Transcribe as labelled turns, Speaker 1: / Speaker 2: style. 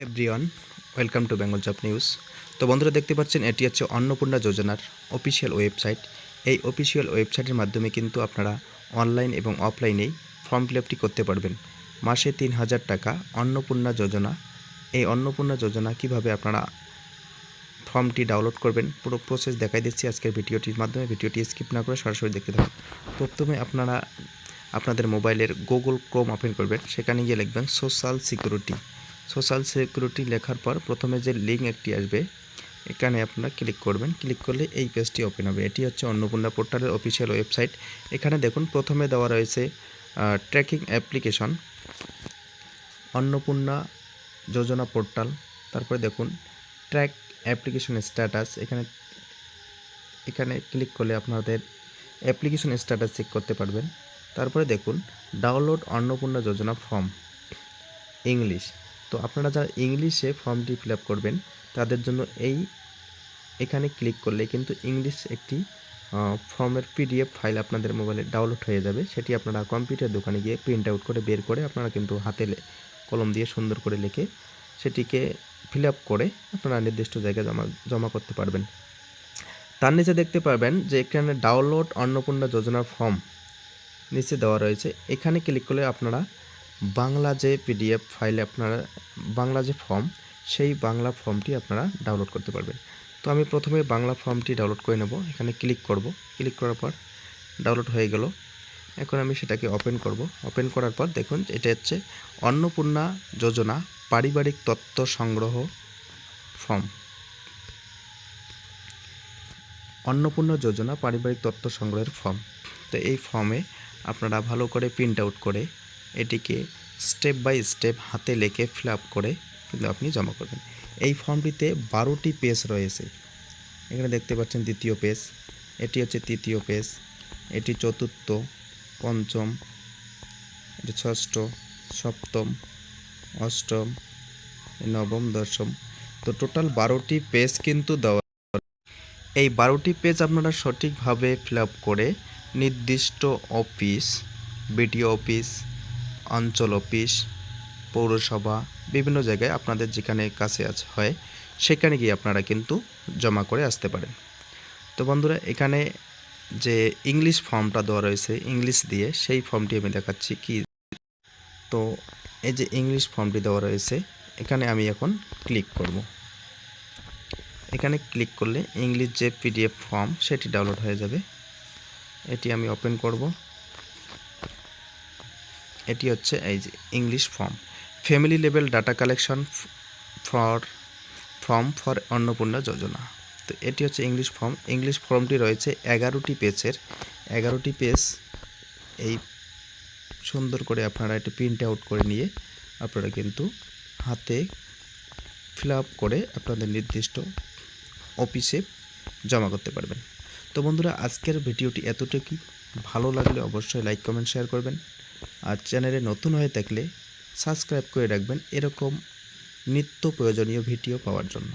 Speaker 1: Everyone, welcome to Bengal job news. তো বন্ধুরা, দেখতে পাচ্ছেন এটি হচ্ছে অন্নপূর্ণা যোজনার অফিসিয়াল ওয়েবসাইট। এই অফিসিয়াল ওয়েবসাইটের মাধ্যমে কিন্তু আপনারা অনলাইন এবং অফলাইনেই ফর্ম ফিল আপটি করতে পারবেন। মাসে ৩,০০০ টাকা অন্নপূর্ণা যোজনা। এই অন্নপূর্ণা যোজনা কিভাবে আপনারা ফর্মটি ডাউনলোড করবেন পুরো প্রসেস দেখাই দিচ্ছি আজকের ভিডিওটির মাধ্যমে। ভিডিওটি স্কিপ না করে সরাসরি দেখতে থাকুন। প্রথমে আপনারা আপনাদের মোবাইলের গুগল ক্রোম ওপেন করবেন, সেখানে গিয়ে লিখবেন সোশ্যাল সিকিউরিটি। সোশ্যাল সিকিউরিটি লেখার পর প্রথমে যে লিঙ্ক একটি আসবে, এখানে আপনারা ক্লিক করবেন। ক্লিক করলে এই পেজটি ওপেন হবে। এটি হচ্ছে অন্নপূর্ণা পোর্টালের অফিসিয়াল ওয়েবসাইট। এখানে দেখুন প্রথমে দেওয়া রয়েছে ট্র্যাকিং অ্যাপ্লিকেশন, অন্নপূর্ণা যোজনা পোর্টাল। তারপরে দেখুন ট্র্যাক অ্যাপ্লিকেশন স্ট্যাটাস। এখানে ক্লিক করলে আপনাদের অ্যাপ্লিকেশন স্ট্যাটাস চেক করতে পারবেন। তারপরে দেখুন ডাউনলোড অন্নপূর্ণা যোজনা ফর্ম ইংলিশ। তো আপনারা যারা ইংলিশে ফর্মটি ফিল আপ করবেন তাদের জন্য এখানে ক্লিক করলে কিন্তু ইংলিশ একটি ফর্মের পিডিএফ ফাইল আপনাদের মোবাইলে ডাউনলোড হয়ে যাবে। সেটি আপনারা কম্পিউটার দোকানে গিয়ে প্রিন্ট আউট করে বের করে আপনারা কিন্তু হাতে কলম দিয়ে সুন্দর করে লিখে সেটিকে ফিল আপ করে আপনারা নির্দিষ্ট জায়গায় জমা করতে পারবেন। তার নিচে দেখতে পারবেন যে এখানে ডাউনলোড অন্নপূর্ণা যোজনার ফর্ম নিচে দেওয়া রয়েছে। এখানে ক্লিক করলে আপনারা বাংলা যে পিডিএফ ফাইলে আপনারা বাংলা যে ফর্ম, সেই বাংলা ফর্মটি আপনারা ডাউনলোড করতে পারবেন। তো আমি প্রথমে বাংলা ফর্মটি ডাউনলোড করে নেব। এখানে ক্লিক করব। ক্লিক করার পর ডাউনলোড হয়ে গেল। এখন আমি সেটাকে ওপেন করব। ওপেন করার পর দেখুন এটা হচ্ছে অন্নপূর্ণা যোজনা পারিবারিক তথ্য সংগ্রহ ফর্ম। অন্নপূর্ণা যোজনা পারিবারিক তথ্য সংগ্রহের ফর্ম। তো এই ফর্মে আপনারা ভালো করে প্রিন্ট আউট করে এটিকে স্টেপ বাই স্টেপ হাতে লিখে ফিল আপ করে কিন্তু আপনি জমা করবেন। এই ফর্মটিতে 12টি পেজ রয়েছে। এখানে দেখতে পাচ্ছেন দ্বিতীয় পেজ, এটি হচ্ছে তৃতীয় পেজ, এটি চতুর্থ, পঞ্চম, এটি ষষ্ঠ, সপ্তম, অষ্টম, নবম, দশম। তো টোটাল 12টি পেজ কিন্তু দেওয়া। এই 12টি পেজ আপনারা সঠিকভাবে ফিল আপ করে নির্দিষ্ট অফিস, বিডিও অফিস, অঞ্চল অফিস, পৌরসভা, বিভিন্ন জায়গায় আপনাদের যেখানে কাছে হয় সেখানে গিয়ে আপনারা কিন্তু জমা করে আসতে পারেন। তো বন্ধুরা, এখানে যে ইংলিশ ফর্মটা দেওয়া রয়েছে ইংলিশ দিয়ে, সেই ফর্মটি আমি দেখাচ্ছি কি। তো এই যে ইংলিশ ফর্মটি দেওয়া রয়েছে, এখানে আমি এখন ক্লিক করব। এখানে ক্লিক করলে ইংলিশ যে পিডিএফ ফর্ম সেটি ডাউনলোড হয়ে যাবে। এটি আমি ওপেন করব। এটি হচ্ছে এই যে English form, family level data collection form for Annapurna Yojana. তো এটি হচ্ছে ইংলিশ ফর্ম। ইংলিশ ফর্মটি রয়েছে 11টি পেজের। 11টি পেজ এই সুন্দর করে আপনারা এটি প্রিন্ট আউট করে নিয়ে আপনারা কিন্তু হাতে ফিল আপ করে আপনাদের নির্দিষ্ট অফিসে জমা করতে পারবেন। তো বন্ধুরা, আজকের ভিডিওটি এতটুকুই। ভালো লাগলে অবশ্যই লাইক, কমেন্ট, শেয়ার করবেন। আর চ্যানেলে নতুন হয়ে থাকলে সাবস্ক্রাইব করে রাখবেন এরকম নিত্য প্রয়োজনীয় ভিডিও পাওয়ার জন্য।